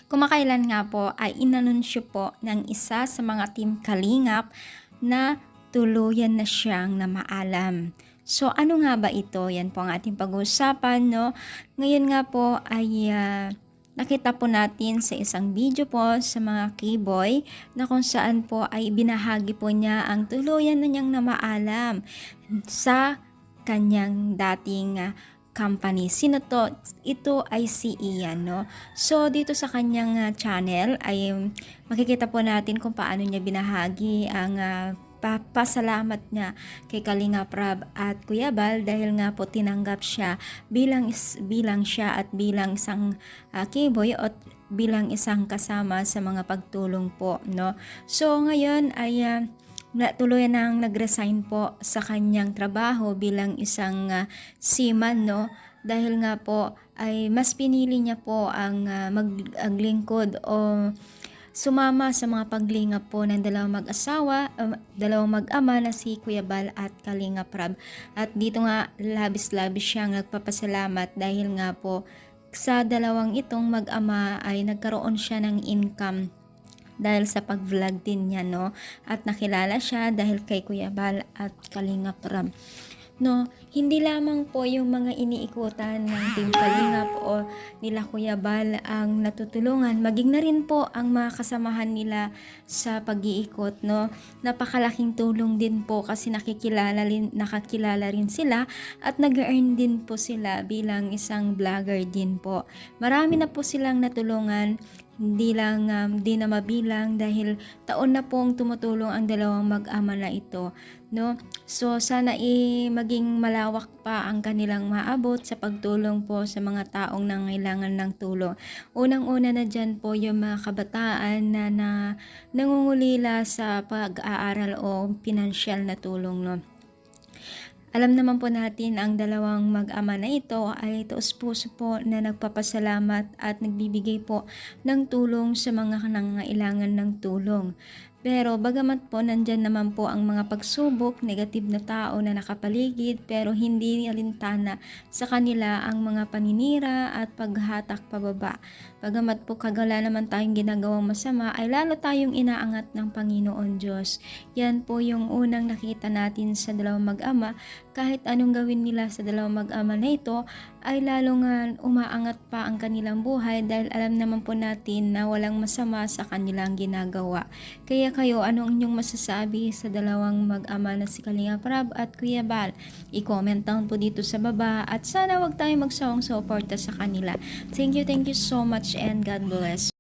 Kumakailan nga po ay inanunsyo po ng isa sa mga team Kalingap na tuluyan na siyang namaalam. So ano nga ba ito? Yan po ang ating pag-uusapan, no? Ngayon nga po ay nakita po natin sa isang video po sa mga K-boy na kung saan po ay binahagi po niya ang tuluyan na niyang namaalam sa kanyang dating company. Sino to? Ito ay si Ian, no? So, dito sa kanyang channel ay makikita po natin kung paano niya binahagi ang pasalamat niya kay Kalingap Rab at Kuya Bal dahil nga po tinanggap siya bilang siya at bilang isang K-boy at bilang isang kasama sa mga pagtulong po, no? So, ngayon ay tuluyan nang nag-resign po sa kanyang trabaho bilang isang seaman, no? Dahil nga po ay mas pinili niya po ang maglingkod o sumama sa mga paglingap po ng dalawang mag-asawa, dalawang mag-ama na si Kuya Bal at Kalingap Rab. At dito nga labis-labis siyang nagpapasalamat dahil nga po sa dalawang itong mag-ama ay nagkaroon siya ng income dahil sa pag-vlog din niya, no? At nakilala siya dahil kay Kuya Bal at Kalingap Rab. No, hindi lamang po yung mga iniikutan ng Team Kalingap o nila Kuya Bal ang natutulungan, maging na rin po ang mga kasamahan nila sa pag-iikot, no. Napakalaking tulong din po kasi nakakilala rin sila at nag-earn din po sila bilang isang vlogger din po. Marami na po silang natulungan, hindi na mabilang dahil taon na pong tumutulong ang dalawang mag-ama na ito, no? So sana maging malawak pa ang kanilang maabot sa pagtulong po sa mga taong nangailangan ng tulong. Unang-una na dyan po yung mga kabataan na nangungulila sa pag-aaral o pinansyal na tulong, no? Alam naman po natin ang dalawang mag-ama na ito ay taos-puso po na nagpapasalamat at nagbibigay po ng tulong sa mga nangangailangan ng tulong. Pero bagamat po nandyan naman po ang mga pagsubok, negative na tao na nakapaligid pero hindi alintana sa kanila ang mga paninira at paghatak pababa. Bagamat po kagala naman tayong ginagawang masama ay lalo tayong inaangat ng Panginoon Diyos. Yan po yung unang nakita natin sa dalawang mag-ama. Kahit anong gawin nila sa dalawang mag-ama na ito ay lalong umaangat pa ang kanilang buhay dahil alam naman po natin na walang masama sa kanilang ginagawa. Kaya kayo, anong inyong masasabi sa dalawang mag-ama na si Kalingap Rab at Kuya Bal? I-comment down po dito sa baba at sana wag tayong magsawang suporta sa kanila. Thank you so much and God bless.